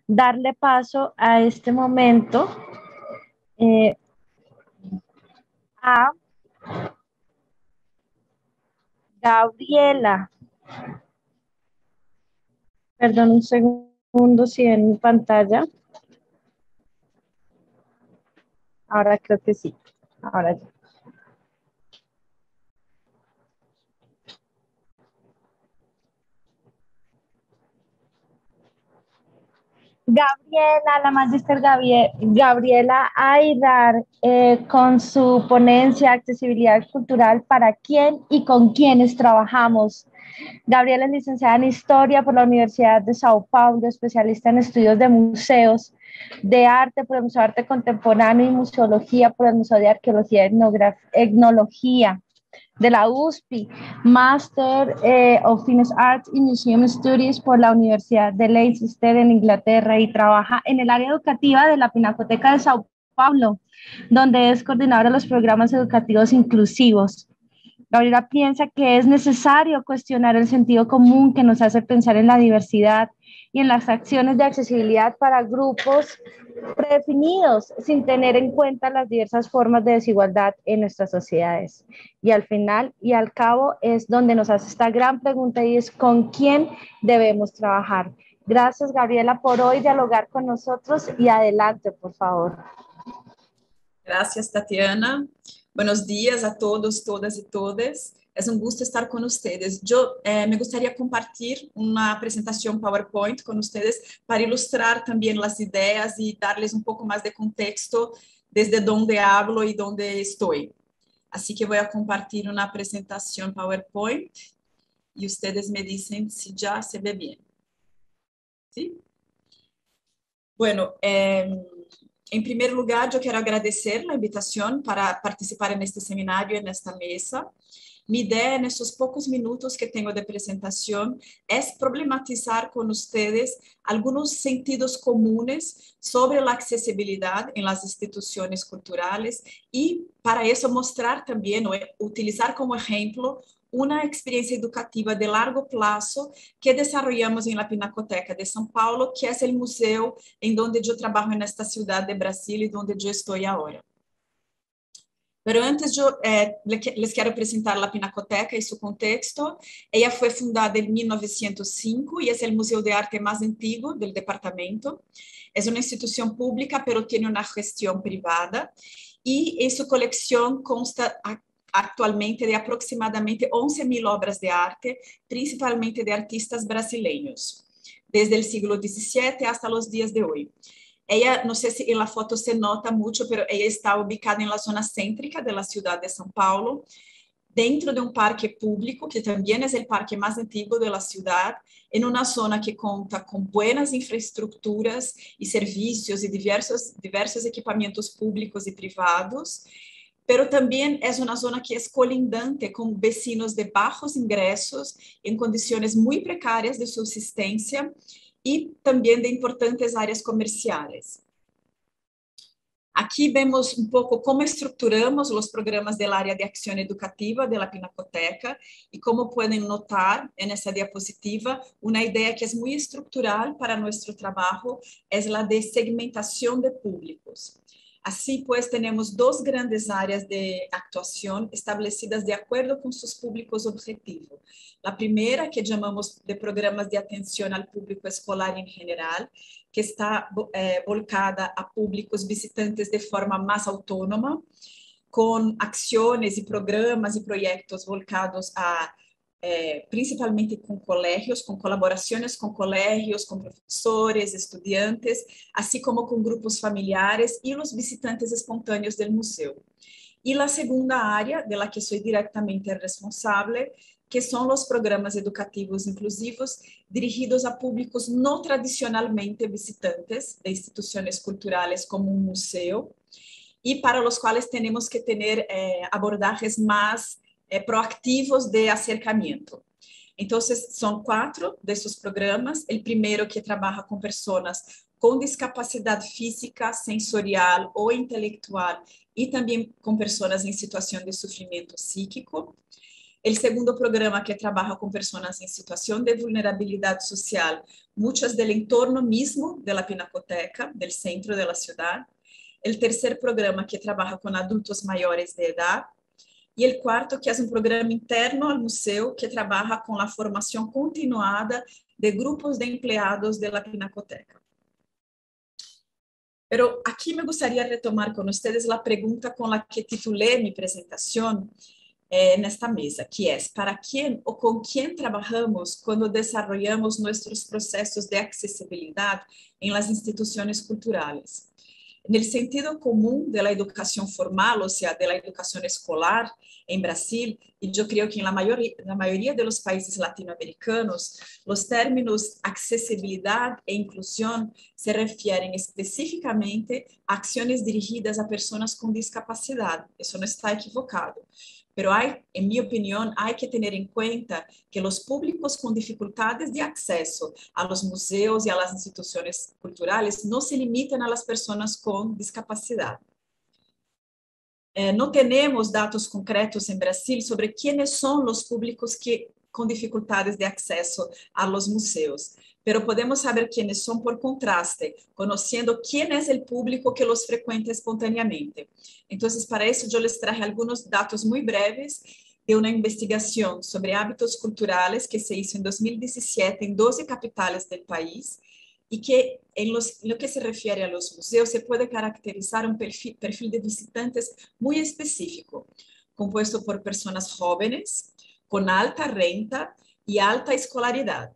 darle paso a este momento eh, a Gabriela. Perdón un segundo si en mi pantalla. Ahora creo que sí. Ahora ya. Gabriela, la magíster Gabriela Aydar, con su ponencia Accesibilidad Cultural, para quién y con quiénes trabajamos. Gabriela es licenciada en Historia por la Universidad de Sao Paulo, especialista en estudios de museos de arte por el Museo de Arte Contemporáneo y Museología por el Museo de Arqueología y Etnología de la USP, Master of Fine Arts y Museum Studies por la Universidad de Leicester en Inglaterra y trabaja en el área educativa de la Pinacoteca de Sao Paulo, donde es coordinadora de los programas educativos inclusivos. Gabriela piensa que es necesario cuestionar el sentido común que nos hace pensar en la diversidad y en las acciones de accesibilidad para grupos predefinidos sin tener en cuenta las diversas formas de desigualdad en nuestras sociedades. Y al final y al cabo es donde nos hace esta gran pregunta y es ¿con quién debemos trabajar? Gracias, Gabriela, por hoy dialogar con nosotros y adelante, por favor. Gracias, Tatiana. Buenos días a todos, todas y todes. Es un gusto estar con ustedes. Yo me gustaría compartir una presentación PowerPoint con ustedes para ilustrar también las ideas y darles un poco más de contexto desde donde hablo y donde estoy. Así que voy a compartir una presentación PowerPoint y ustedes me dicen si ya se ve bien. ¿Sí? Bueno, em primeiro lugar, eu quero agradecer a invitação para participar neste seminário e nesta mesa. Minha ideia, nesses poucos minutos que tenho de apresentação, é problematizar com vocês alguns sentidos comuns sobre a acessibilidade em las instituições culturais e, para isso, mostrar também, utilizar como exemplo, uma experiência educativa de largo prazo que desarrollamos em la Pinacoteca de São Paulo, que é o museu em donde eu trabalho nesta cidade de Brasil e onde eu estou agora. Pero antes, les quero apresentar a Pinacoteca e seu contexto. Ela foi fundada em 1905 e é o museu de arte mais antigo do departamento. É uma instituição pública, pero tem uma gestão privada. E em sua coleção consta atualmente de aproximadamente 11.000 obras de arte, principalmente de artistas brasileiros, desde o siglo XVII hasta os dias de hoje. Ella, não sei se na foto se nota muito, mas ela está ubicada na zona cêntrica da cidade de São Paulo, dentro de um parque público, que também é o parque mais antigo da cidade, em uma zona que conta com boas infraestruturas e serviços e diversos equipamentos públicos e privados, pero também é uma zona que é colindante com vecinos de baixos ingressos, em condições muito precárias de subsistência, e também de importantes áreas comerciais. Aqui vemos um pouco como estruturamos os programas da área de ação educativa da Pinacoteca e como podem notar nessa diapositiva, uma ideia que é muito estrutural para nosso trabalho é a de segmentação de públicos. Assim, pues, temos duas grandes áreas de actuação estabelecidas de acordo com seus públicos objetivos. A primeira, que chamamos de programas de atenção ao público escolar em geral, que está voltada a públicos visitantes de forma mais autônoma, com ações e programas e projetos voltados a principalmente com colégios, com colaborações com colégios, com professores, estudantes, assim como com grupos familiares e os visitantes espontâneos do museu. E a segunda área, de la que sou diretamente responsável, que são os programas educativos inclusivos dirigidos a públicos não tradicionalmente visitantes de instituições culturais como um museu, e para os quais temos que ter abordagens mais proactivos de acercamiento. Então, são 4 desses programas. O primeiro, que trabalha com pessoas com discapacidade física, sensorial ou intelectual, e também com pessoas em situação de sofrimento psíquico. El segundo programa que trabaja con personas en situación de vulnerabilidad social, muchas del entorno mismo de la Pinacoteca, del centro de la ciudad. El tercer programa que trabaja con adultos mayores de edad. E o quarto, que é um programa interno ao museu que trabalha com a formação continuada de grupos de empregados da Pinacoteca. Pero aqui me gostaria de retomar com vocês a pergunta com a que titulei minha apresentação nesta mesa, que é: para quem ou com quem trabalhamos quando desenvolvemos nossos processos de acessibilidade em las instituições culturais? No sentido comum da educação formal, ou seja, da educação escolar em Brasil, e eu creio que na maioria dos países latino-americanos, os términos acessibilidade e inclusão se referem especificamente a ações dirigidas a pessoas com discapacidade. Isso não está equivocado. Pero en mi opinión, hay que tener en cuenta que los públicos con dificultades de acceso a los museos y a las instituciones culturales no se limitan a las personas con discapacidad. No tenemos datos concretos en Brasil sobre quiénes son los públicos con dificultades de acceso a los museos, pero podemos saber quiénes son por contraste, conociendo quién es el público que los frecuenta espontáneamente. Entonces, para eso yo les traje algunos datos muy breves de una investigación sobre hábitos culturales que se hizo en 2017 en 12 capitales del país y que en lo que se refiere a los museos se puede caracterizar un perfil de visitantes muy específico, compuesto por personas jóvenes, con alta renta y alta escolaridad.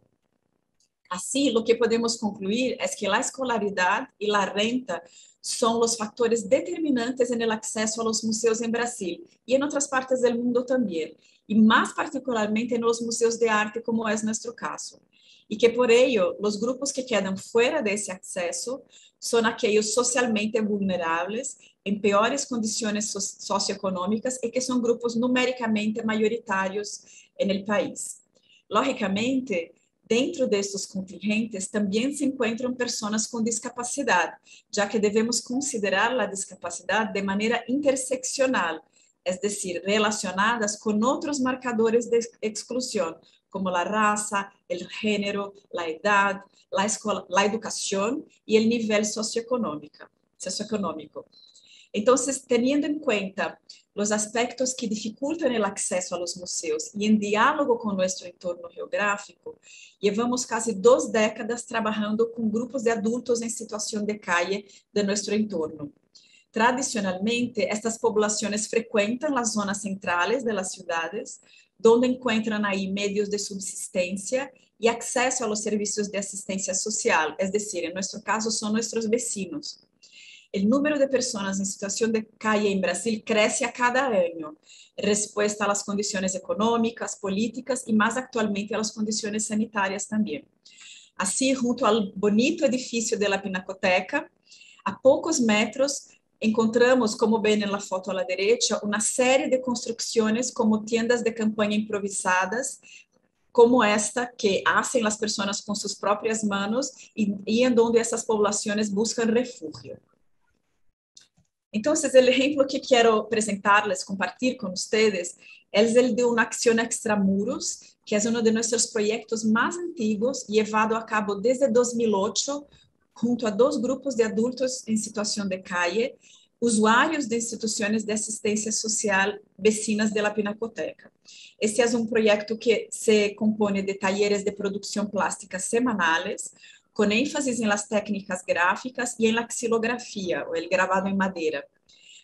Así, lo que podemos concluir es que la escolaridad y la renta son los factores determinantes en el acceso a los museos en Brasil y en otras partes del mundo también, y más particularmente en los museos de arte, como es nuestro caso. Y que por ello, los grupos que quedan fuera de ese acceso son aquellos socialmente vulnerables, en peores condiciones socioeconómicas y que son grupos numéricamente mayoritarios en el país. Lógicamente, dentro destes contingentes também se encontram pessoas com discapacidade, já que devemos considerar a discapacidade de maneira interseccional, é decir, relacionadas com outros marcadores de exclusão, como a raça, o gênero, a idade, a educação e o nível socioeconômico. Então, teniendo en cuenta los aspectos que dificultan el acceso a los museos y en diálogo con nuestro entorno geográfico, llevamos casi 2 décadas trabajando con grupos de adultos en situación de calle de nuestro entorno. Tradicionalmente, estas poblaciones frecuentan las zonas centrales de las ciudades, donde encuentran ahí medios de subsistencia y acceso a los servicios de asistencia social, es decir, en nuestro caso son nuestros vecinos. O número de pessoas em situação de calle em Brasil cresce a cada ano, resposta às condições econômicas, políticas e, mais atualmente, às condições sanitárias também. Assim, junto ao bonito edifício da Pinacoteca, a poucos metros, encontramos, como ven na foto à direita, uma série de construções como tiendas de campanha improvisadas, como esta que hacen as pessoas com suas próprias manos e em onde essas poblações buscam refúgio. Então, o exemplo que quero apresentar-les, compartilhar com vocês, é o de uma acção extramuros, que é um de nossos projetos mais antigos, levado a cabo desde 2008, junto a 2 grupos de adultos em situação de calle, usuários de instituições de assistência social vecinas da Pinacoteca. Este é um projeto que se compõe de talleres de produção plástica semanales, com ênfase em las técnicas gráficas e em la xilografia, ou el gravado em madeira.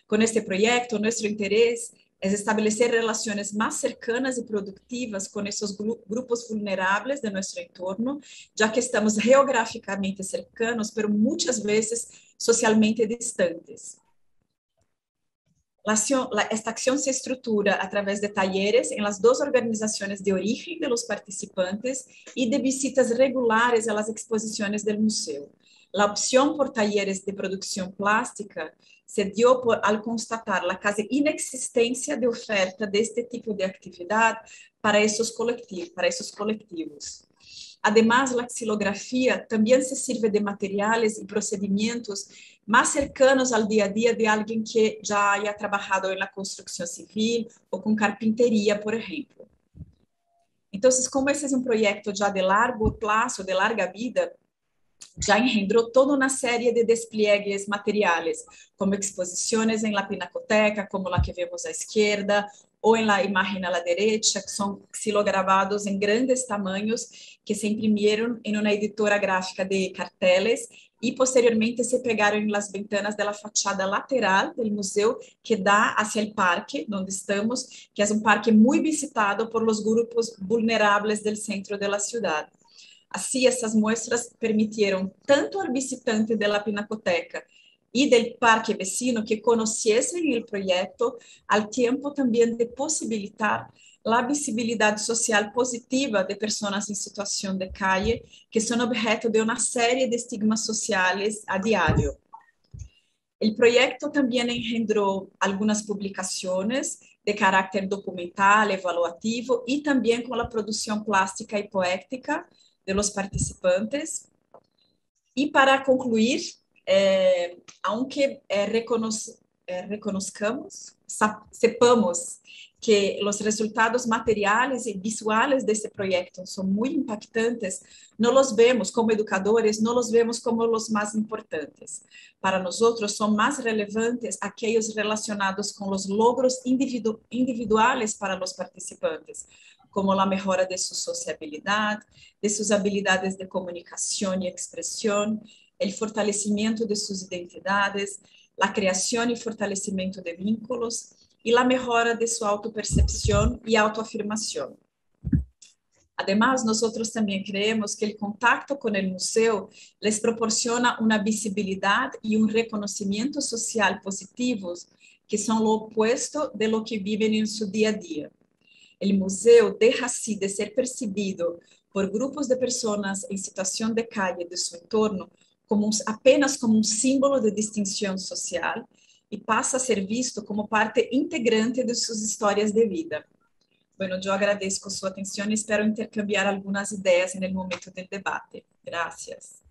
Com este projeto, nosso interesse é estabelecer relações mais cercanas e produtivas com esses grupos vulneráveis de nosso entorno, já que estamos geograficamente cercanos, mas muitas vezes socialmente distantes. Esta acción se estructura a través de talleres en las 2 organizaciones de origen de los participantes y de visitas regulares a las exposiciones del museo. La opción por talleres de producción plástica se dio al constatar la casi inexistencia de oferta de este tipo de actividad para esos colectivos. Además, la xilografía también se sirve de materiales y procedimientos más cercanos al día a día de alguien que ya haya trabajado en la construcción civil o con carpintería, por ejemplo. Então, como esse é um projeto já de largo prazo, de larga vida, já engendrou toda uma série de despliegues materiais, como exposições em la Pinacoteca, como a que vemos à esquerda, ou em la imagen a la derecha, que são xilogravados em grandes tamanhos, que se imprimiram em uma editora gráfica de carteles e posteriormente se pegaram em las ventanas da fachada lateral do museu que dá hacia o parque onde estamos, que é um parque muito visitado por los grupos vulneráveis do centro da cidade. Assim, essas mostras permitiram tanto ao visitante da Pinacoteca e do parque vecino que conhecessem o projeto, ao tempo também de possibilitar a visibilidade social positiva de pessoas em situação de calle, que são objeto de uma série de estigmas sociais a diário. O projeto também engendrou algumas publicações de caráter documental, evaluativo e também com a produção plástica e poética de los participantes. E para concluir, aunque reconozcamos, sepamos que os resultados materiais e visuais desse projeto são muito impactantes, não os vemos como educadores, não os vemos como os mais importantes. Para nós outros, são mais relevantes aqueles relacionados com os logros individuais para os participantes, como a melhora de sua sociabilidade, de suas habilidades de comunicação e expressão, o fortalecimento de suas identidades, a criação e fortalecimento de vínculos e a melhora de sua autopercepção e autoafirmação. Además, nosotros también creemos que el contacto con el museo les proporciona una visibilidad y un reconocimiento social positivos que son lo opuesto de lo que viven en su día a día. El museo deja así de ser percibido por grupos de personas en situación de calle de su entorno apenas como un símbolo de distinción social y pasa a ser visto como parte integrante de sus historias de vida. Bueno, eu agradeço sua atenção e espero intercambiar algumas ideias no momento do debate. Gracias.